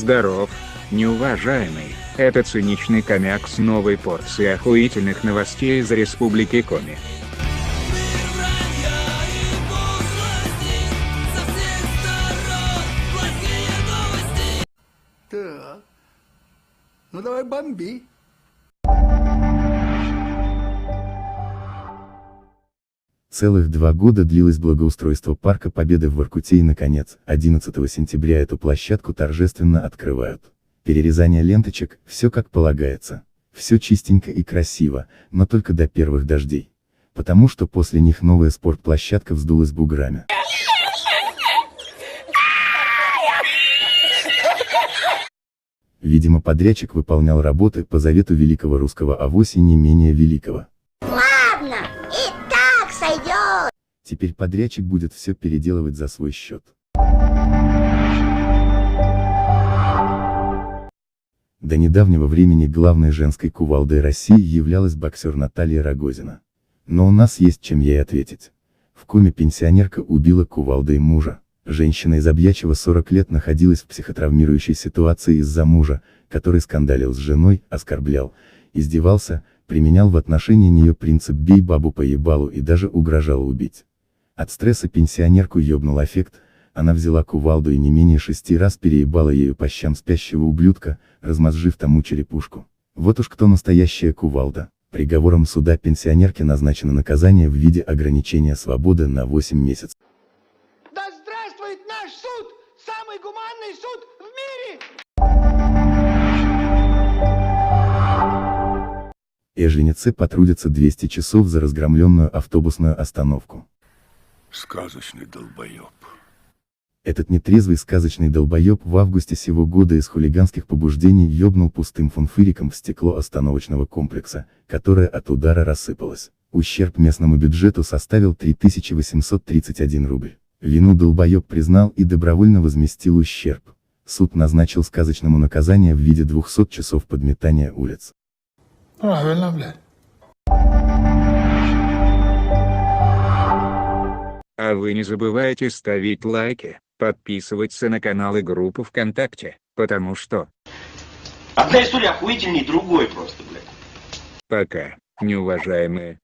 Здоров, неуважаемый. Это циничный комяк с новой порцией охуительных новостей из Республики Коми. Так, ну давай бомби. Целых 2 года длилось благоустройство Парка Победы в Воркуте и, наконец, 11 сентября эту площадку торжественно открывают. Перерезание ленточек, все как полагается. Все чистенько и красиво, но только до первых дождей. Потому что после них новая спортплощадка вздулась буграми. Видимо, подрядчик выполнял работы по завету великого русского авось и не менее великого. Ладно, и так сойдет. Теперь подрядчик будет все переделывать за свой счет. До недавнего времени главной женской кувалдой России являлась боксер Наталья Рогозина. Но у нас есть чем ей ответить. В Коми пенсионерка убила кувалдой мужа. Женщина из Обьячева 40 лет находилась в психотравмирующей ситуации из-за мужа, который скандалил с женой, оскорблял, издевался, применял в отношении нее принцип «бей бабу по ебалу» и даже угрожал убить. От стресса пенсионерку ёбнул аффект, она взяла кувалду и не менее 6 раз переебала ею по щам спящего ублюдка, размозжив тому черепушку. Вот уж кто настоящая кувалда. Приговором суда пенсионерке назначено наказание в виде ограничения свободы на 8 месяцев. Да здравствует наш суд! Самый гуманный суд в мире! Эженицы потрудятся 200 часов за разгромленную автобусную остановку. Сказочный долбоеб. Этот нетрезвый сказочный долбоеб в августе сего года из хулиганских побуждений ёбнул пустым фунфыриком в стекло остановочного комплекса, которое от удара рассыпалось. Ущерб местному бюджету составил 3831 рубль. Вину долбоеб признал и добровольно возместил ущерб. Суд назначил сказочному наказание в виде 200 часов подметания улиц. Правильно, блядь. А вы не забывайте ставить лайки, подписываться на канал и группу ВКонтакте, потому что... Одна история охуительней другой просто, блядь. Пока, неуважаемые.